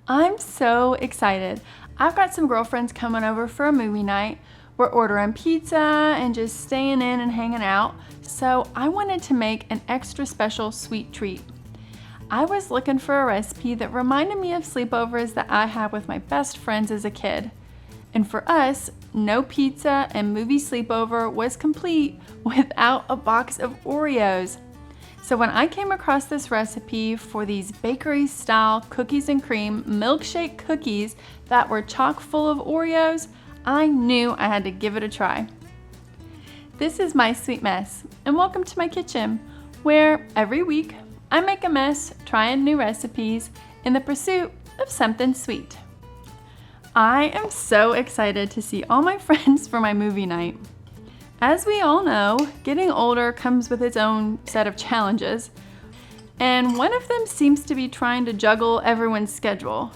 I'm so excited. I've got some girlfriends coming over for a movie night. We're ordering pizza and just staying in and hanging out. So I wanted to make an extra special sweet treat. I was looking for a recipe that reminded me of sleepovers that I had with my best friends as a kid. And for us, no pizza and movie sleepover was complete without a box of Oreos. So when I came across this recipe for these bakery-style cookies and cream milkshake cookies that were chock full of Oreos, I knew I had to give it a try. This is my sweet mess, and welcome to my kitchen, where every week I make a mess trying new recipes in the pursuit of something sweet. I am so excited to see all my friends for my movie night. As we all know, getting older comes with its own set of challenges, and one of them seems to be trying to juggle everyone's schedule.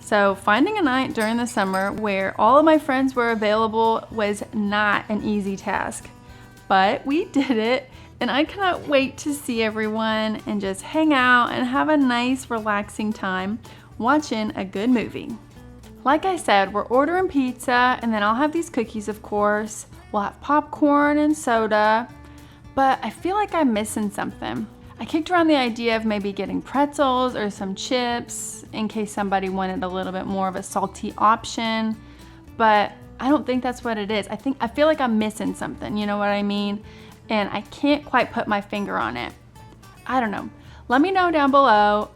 So finding a night during the summer where all of my friends were available was not an easy task, but we did it, and I cannot wait to see everyone and just hang out and have a nice relaxing time watching a good movie. Like I said, we're ordering pizza, and then I'll have these cookies, of course. We'll have popcorn and soda, but I feel like I'm missing something. I kicked around the idea of maybe getting pretzels or some chips in case somebody wanted a little bit more of a salty option, but I don't think that's what it is. I feel like I'm missing something, you know what I mean? And I can't quite put my finger on it. I don't know. Let me know down below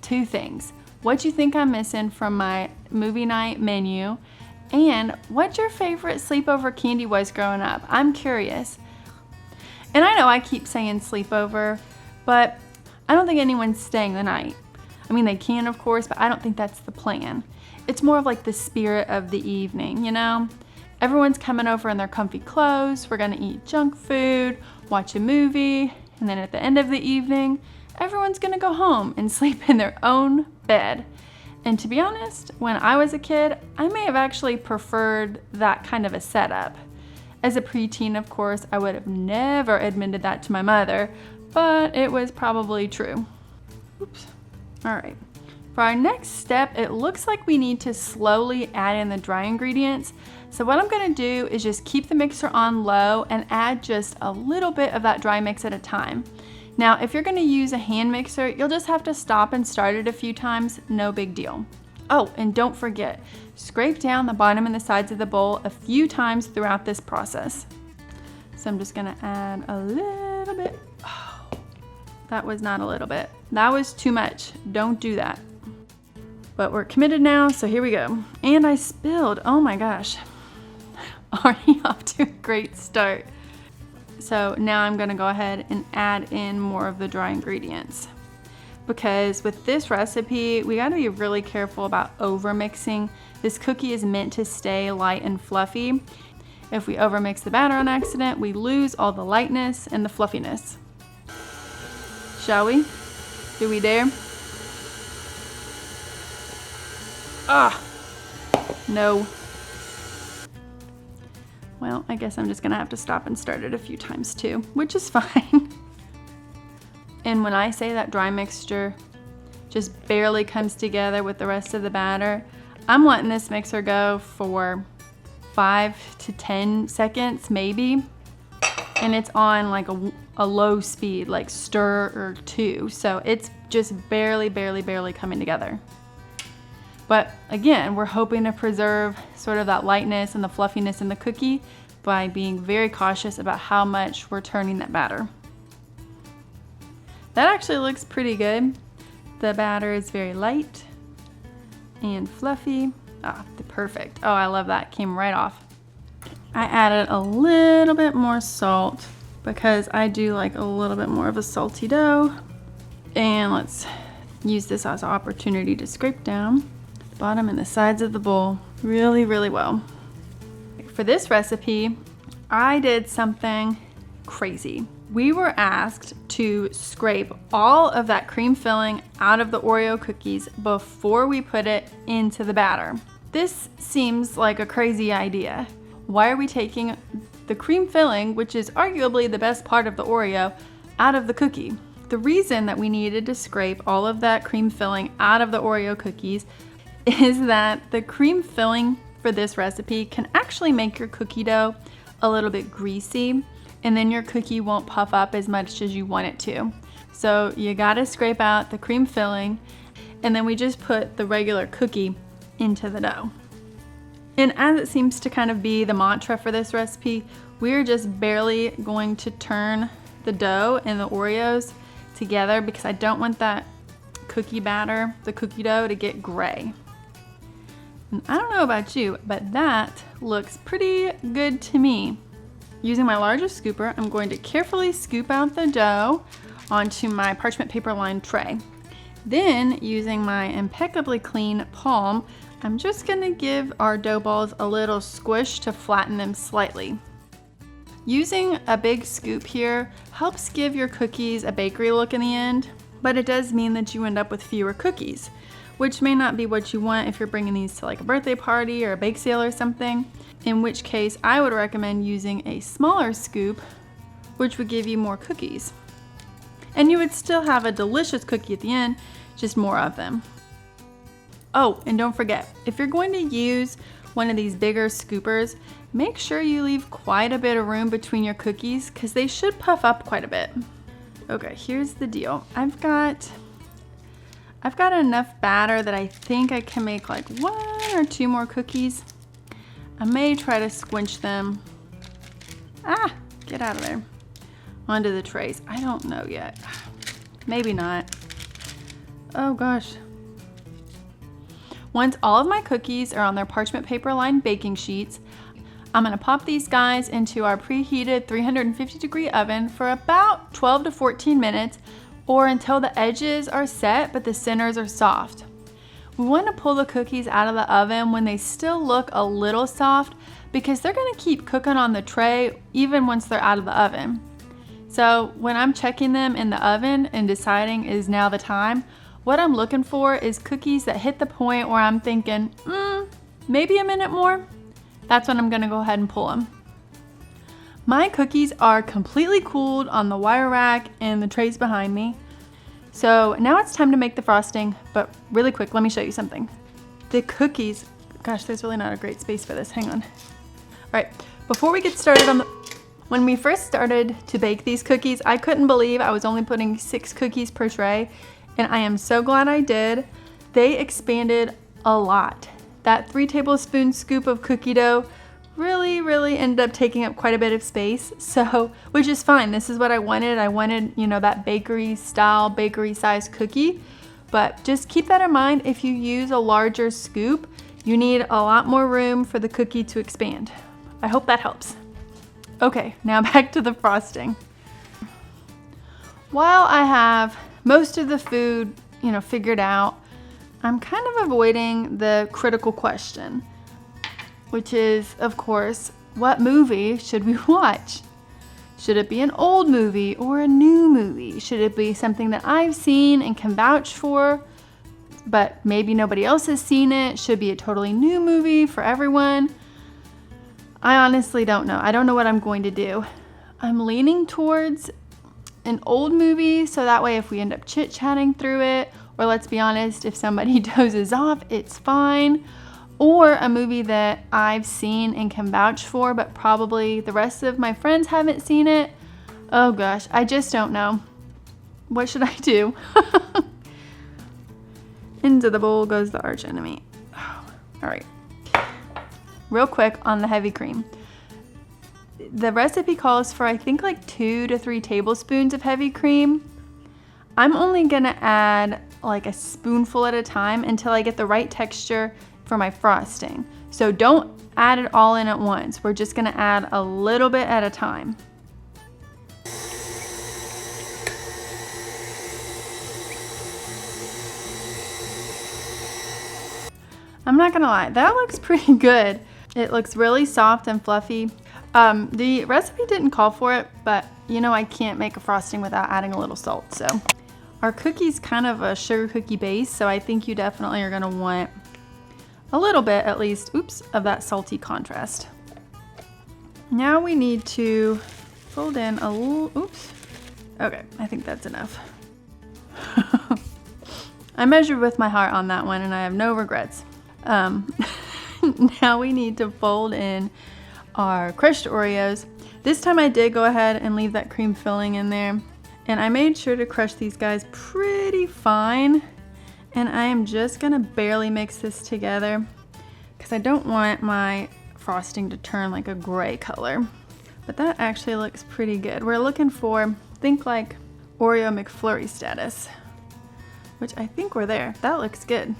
two things. What you think I'm missing from my movie night menu, and what your favorite sleepover candy was growing up. I'm curious. And I know I keep saying sleepover, but I don't think anyone's staying the night. I mean, they can, of course, but I don't think that's the plan. It's more of like the spirit of the evening, you know? Everyone's coming over in their comfy clothes. We're gonna eat junk food, watch a movie, and then at the end of the evening, everyone's gonna go home and sleep in their own bed. And to be honest, when I was a kid, I may have actually preferred that kind of a setup. As a preteen, of course, I would have never admitted that to my mother, but it was probably true. Oops. All right. For our next step, it looks like we need to slowly add in the dry ingredients. So what I'm gonna do is just keep the mixer on low and add just a little bit of that dry mix at a time. Now, if you're gonna use a hand mixer, you'll just have to stop and start it a few times, no big deal. Oh, and don't forget, scrape down the bottom and the sides of the bowl a few times throughout this process. So I'm just gonna add a little bit. Oh, that was not a little bit. That was too much. Don't do that. But we're committed now, so here we go. And I spilled, oh my gosh. Already off to a great start. So now I'm gonna go ahead and add in more of the dry ingredients. Because with this recipe, we gotta be really careful about over mixing. This cookie is meant to stay light and fluffy. If we over mix the batter on accident, we lose all the lightness and the fluffiness. Shall we? Do we dare? Ah, no. Well, I guess I'm just gonna have to stop and start it a few times too, which is fine. And when I say that dry mixture just barely comes together with the rest of the batter, I'm letting this mixer go for 5 to 10 seconds maybe. And it's on like a low speed, like stir or two. So it's just barely coming together. But again, we're hoping to preserve sort of that lightness and the fluffiness in the cookie by being very cautious about how much we're turning that batter. That actually looks pretty good. The batter is very light and fluffy. Ah, perfect. Oh, I love that. Came right off. I added a little bit more salt because I do like a little bit more of a salty dough. And let's use this as an opportunity to scrape down bottom and the sides of the bowl really well. For this recipe, I did something crazy. We were asked to scrape all of that cream filling out of the Oreo cookies before we put it into the batter. This seems like a crazy idea. Why are we taking the cream filling, which is arguably the best part of the Oreo, out of the cookie? The reason that we needed to scrape all of that cream filling out of the Oreo cookies is that the cream filling for this recipe can actually make your cookie dough a little bit greasy, and then your cookie won't puff up as much as you want it to. So you gotta scrape out the cream filling, and then we just put the regular cookie into the dough. And as it seems to kind of be the mantra for this recipe, we're just barely going to turn the dough and the Oreos together because I don't want that cookie batter, the cookie dough, to get gray. And I don't know about you, but that looks pretty good to me. Using my largest scooper, I'm going to carefully scoop out the dough onto my parchment paper lined tray. Then, using my impeccably clean palm, I'm just gonna give our dough balls a little squish to flatten them slightly. Using a big scoop here helps give your cookies a bakery look in the end, but it does mean that you end up with fewer cookies, which may not be what you want if you're bringing these to like a birthday party or a bake sale or something, in which case I would recommend using a smaller scoop, which would give you more cookies. And you would still have a delicious cookie at the end, just more of them. Oh, and don't forget, if you're going to use one of these bigger scoopers, make sure you leave quite a bit of room between your cookies because they should puff up quite a bit. Okay, here's the deal. I've got enough batter that I think I can make like 1 or 2 more cookies. I may try to squinch them. Get out of there. Onto the trays. I don't know yet. Maybe not. Oh gosh. Once all of my cookies are on their parchment paper lined baking sheets, I'm gonna pop these guys into our preheated 350-degree oven for about 12 to 14 minutes, or until the edges are set but the centers are soft. We want to pull the cookies out of the oven when they still look a little soft because they're gonna keep cooking on the tray even once they're out of the oven. So when I'm checking them in the oven and deciding is now the time, what I'm looking for is cookies that hit the point where I'm thinking, maybe a minute more. That's when I'm gonna go ahead and pull them. My cookies are completely cooled on the wire rack and the trays behind me. So now it's time to make the frosting, but really quick, let me show you something. The cookies, gosh, there's really not a great space for this, hang on. All right, before we get started when we first started to bake these cookies, I couldn't believe I was only putting 6 cookies per tray, and I am so glad I did. They expanded a lot. That 3 tablespoon scoop of cookie dough really ended up taking up quite a bit of space, so, which is fine. This is what I wanted. I wanted, that bakery style, bakery size cookie, but just keep that in mind. If you use a larger scoop, you need a lot more room for the cookie to expand. I hope that helps. Okay, now back to the frosting. While I have most of the food, figured out, I'm kind of avoiding the critical question, which is, of course, what movie should we watch? Should it be an old movie or a new movie? Should it be something that I've seen and can vouch for, but maybe nobody else has seen it? Should it be a totally new movie for everyone? I honestly don't know. I don't know what I'm going to do. I'm leaning towards an old movie, so that way if we end up chit-chatting through it, or let's be honest, if somebody dozes off, it's fine. Or a movie that I've seen and can vouch for, but probably the rest of my friends haven't seen it. Oh gosh, I just don't know. What should I do? Into the bowl goes the arch enemy. Oh, all right. Real quick on the heavy cream. The recipe calls for, I think, like 2 to 3 tablespoons of heavy cream. I'm only gonna add like a spoonful at a time until I get the right texture for my frosting. So don't add it all in at once. We're just gonna add a little bit at a time. I'm not gonna lie, that looks pretty good. It looks really soft and fluffy. The recipe didn't call for it, but I can't make a frosting without adding a little salt. So our cookie's kind of a sugar cookie base, so I think you definitely are gonna want a little bit at least, of that salty contrast. Now we need to fold in a little, okay, I think that's enough. I measured with my heart on that one and I have no regrets. Now we need to fold in our crushed Oreos. This time I did go ahead and leave that cream filling in there. And I made sure to crush these guys pretty fine. And I am just gonna barely mix this together because I don't want my frosting to turn like a gray color. But that actually looks pretty good. We're looking for, think like Oreo McFlurry status, which I think we're there. That looks good.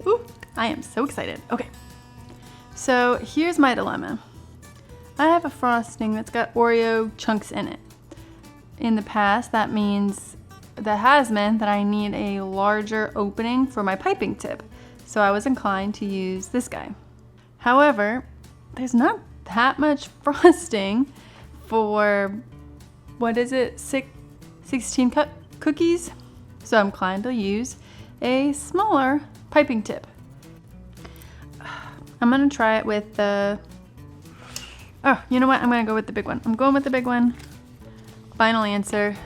Ooh, I am so excited. Okay, so here's my dilemma. I have a frosting that's got Oreo chunks in it. In the past, that has meant that I need a larger opening for my piping tip. So I was inclined to use this guy. However, there's not that much frosting for, what is it, 16 cookies? So I'm inclined to use a smaller piping tip. I'm gonna try it with the, oh, you know what? I'm gonna go with the big one. I'm going with the big one. Final answer.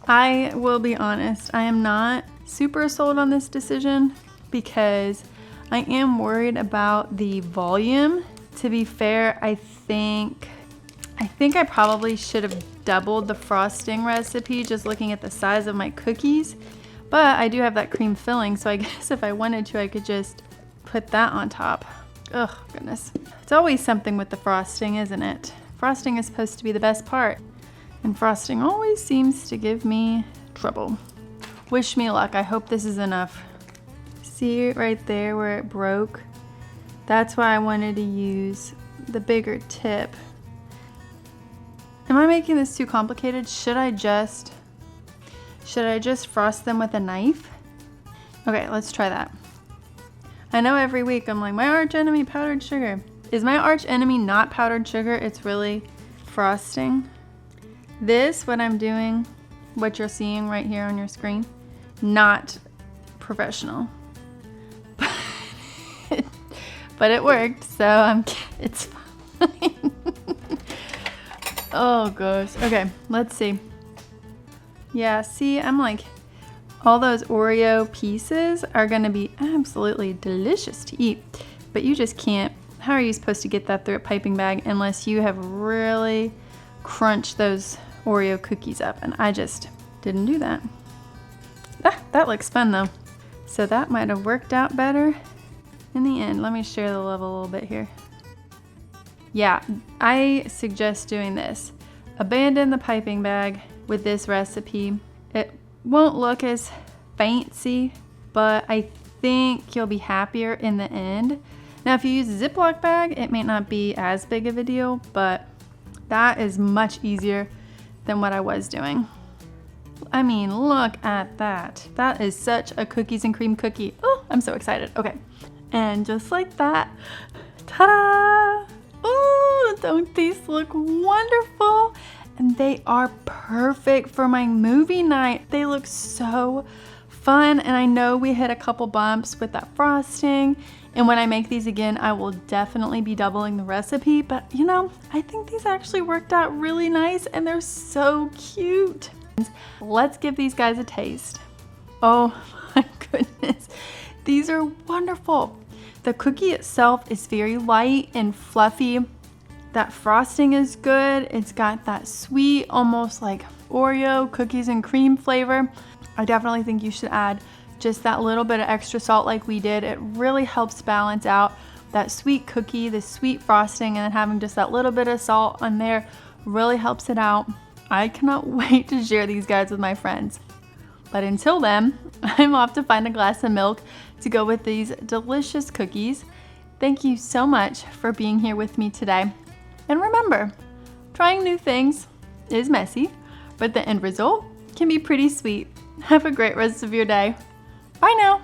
I will be honest, I am not super sold on this decision because I am worried about the volume. To be fair, I think I probably should have doubled the frosting recipe just looking at the size of my cookies. But I do have that cream filling, so I guess if I wanted to, I could just put that on top. Oh, goodness. It's always something with the frosting, isn't it? Frosting is supposed to be the best part, and frosting always seems to give me trouble. Wish me luck. I hope this is enough. See it right there where it broke? That's why I wanted to use the bigger tip. Am I making this too complicated? Should I just frost them with a knife? Okay, let's try that. I know every week I'm like, my arch enemy, powdered sugar. Is my arch enemy not powdered sugar? It's really frosting. This, what I'm doing, what you're seeing right here on your screen, not professional. But it worked, so it's fine. Oh gosh. Okay, let's see. Yeah, see, I'm like, all those Oreo pieces are gonna be absolutely delicious to eat, but you just can't. How are you supposed to get that through a piping bag unless you have really crunched those Oreo cookies up? And I just didn't do that. Ah, that looks fun though. So that might have worked out better in the end. Let me share the love a little bit here. Yeah, I suggest doing this. Abandon the piping bag with this recipe. It won't look as fancy, but I think you'll be happier in the end. Now, if you use a Ziploc bag, it may not be as big of a deal, but that is much easier than what I was doing. I mean, look at that. That is such a cookies and cream cookie. Oh, I'm so excited. Okay. And just like that, ta-da! Oh, don't these look wonderful? And they are perfect for my movie night. They look so fun. And I know we hit a couple bumps with that frosting. And when I make these again, I will definitely be doubling the recipe. But you know, I think these actually worked out really nice and they're so cute. Let's give these guys a taste. Oh my goodness. These are wonderful. The cookie itself is very light and fluffy. That frosting is good. It's got that sweet, almost like Oreo cookies and cream flavor. I definitely think you should add just that little bit of extra salt like we did. It really helps balance out that sweet cookie, the sweet frosting, and then having just that little bit of salt on there really helps it out. I cannot wait to share these guys with my friends. But until then, I'm off to find a glass of milk to go with these delicious cookies. Thank you so much for being here with me today. And remember, trying new things is messy, but the end result can be pretty sweet. Have a great rest of your day. Bye now.